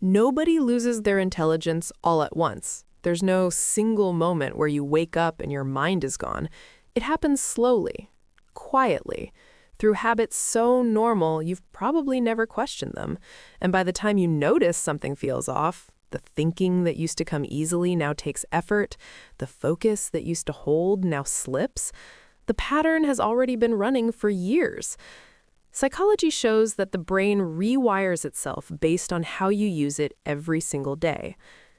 Nobody loses their intelligence all at once. There's no single moment where you wake up and your mind is gone. It happens slowly, quietly, through habits so normal you've probably never questioned them. And by the time you notice something feels off, the thinking that used to come easily now takes effort, the focus that used to hold now slips, the pattern has already been running for years. Psychology shows that the brain rewires itself based on how you use it every single day.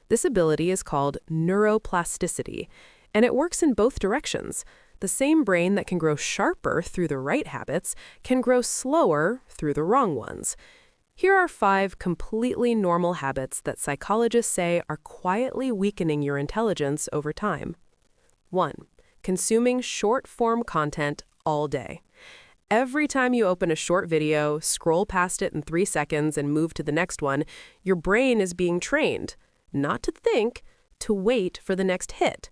This ability is called neuroplasticity, and it works in both directions. The same brain that can grow sharper through the right habits can grow slower through the wrong ones. Here are 5 completely normal habits that psychologists say are quietly weakening your intelligence over time. 1. Consuming short-form content all day. Every time you open a short video, scroll past it in 3 seconds and move to the next one, your brain is being trained, not to think, to wait for the next hit.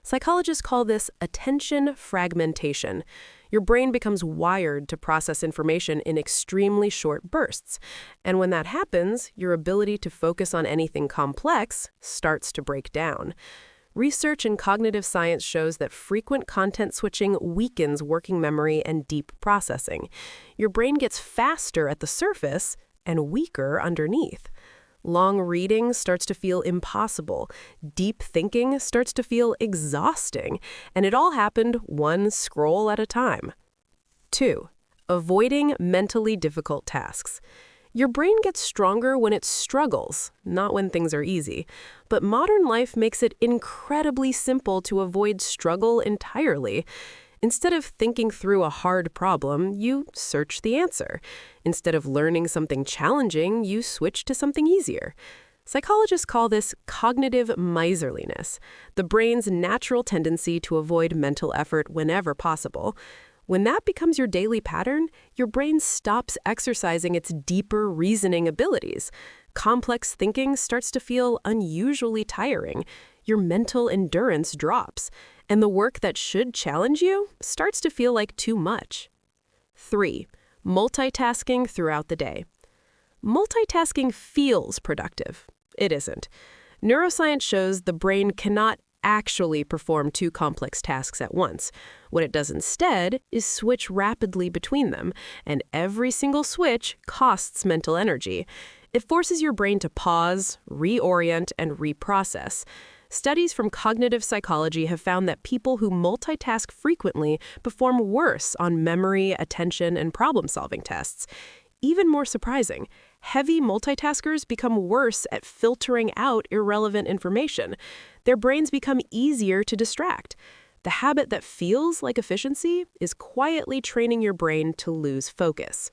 Psychologists call this attention fragmentation. Your brain becomes wired to process information in extremely short bursts. And when that happens, your ability to focus on anything complex starts to break down. Research in cognitive science shows that frequent content switching weakens working memory and deep processing. Your brain gets faster at the surface and weaker underneath. Long reading starts to feel impossible. Deep thinking starts to feel exhausting. And it all happened one scroll at a time. 2. Avoiding mentally difficult tasks. Your brain gets stronger when it struggles, not when things are easy. But modern life makes it incredibly simple to avoid struggle entirely. Instead of thinking through a hard problem, you search the answer. Instead of learning something challenging, you switch to something easier. Psychologists call this cognitive miserliness, the brain's natural tendency to avoid mental effort whenever possible. When that becomes your daily pattern, your brain stops exercising its deeper reasoning abilities. Complex thinking starts to feel unusually tiring. Your mental endurance drops, and the work that should challenge you starts to feel like too much. 3. Multitasking throughout the day. Multitasking feels productive. It isn't. Neuroscience shows the brain cannot actually perform 2 complex tasks at once. What it does instead is switch rapidly between them, and every single switch costs mental energy. It forces your brain to pause, reorient, and reprocess. Studies from cognitive psychology have found that people who multitask frequently perform worse on memory, attention, and problem-solving tests. Even more surprising, heavy multitaskers become worse at filtering out irrelevant information. Their brains become easier to distract. The habit that feels like efficiency is quietly training your brain to lose focus.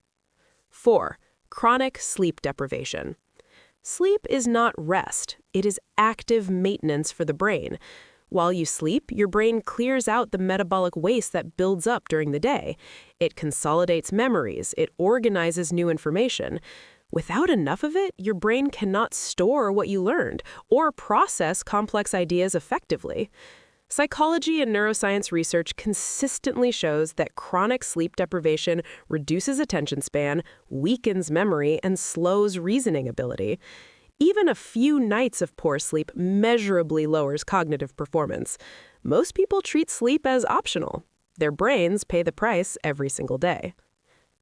4. Chronic sleep deprivation. Sleep is not rest. It is active maintenance for the brain. While you sleep, your brain clears out the metabolic waste that builds up during the day. It consolidates memories. It organizes new information. Without enough of it, your brain cannot store what you learned or process complex ideas effectively. Psychology and neuroscience research consistently shows that chronic sleep deprivation reduces attention span, weakens memory, and slows reasoning ability. Even a few nights of poor sleep measurably lowers cognitive performance. Most people treat sleep as optional. Their brains pay the price every single day.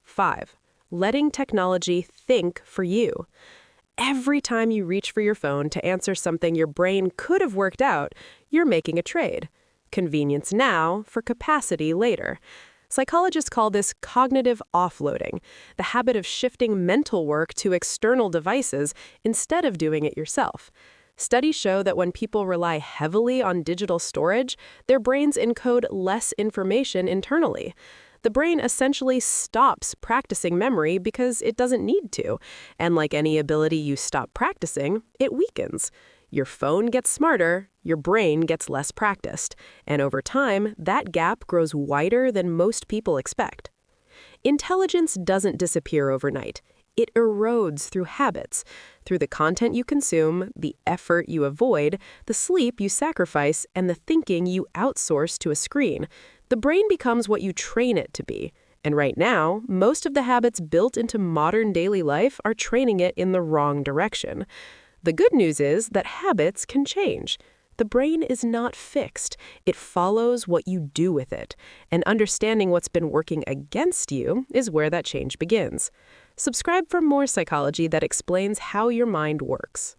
5. Letting technology think for you. Every time you reach for your phone to answer something your brain could have worked out, you're making a trade. Convenience now for capacity later. Psychologists call this cognitive offloading, the habit of shifting mental work to external devices instead of doing it yourself. Studies show that when people rely heavily on digital storage, their brains encode less information internally. The brain essentially stops practicing memory because it doesn't need to. And like any ability you stop practicing, it weakens. Your phone gets smarter, your brain gets less practiced. And over time, that gap grows wider than most people expect. Intelligence doesn't disappear overnight. It erodes through habits, through the content you consume, the effort you avoid, the sleep you sacrifice, and the thinking you outsource to a screen. The brain becomes what you train it to be, And right now, most of the habits built into modern daily life are training it in the wrong direction. The good news is that habits can change. The brain is not fixed. It follows what you do with it. And understanding what's been working against you is where that change begins. Subscribe for more psychology that explains how your mind works.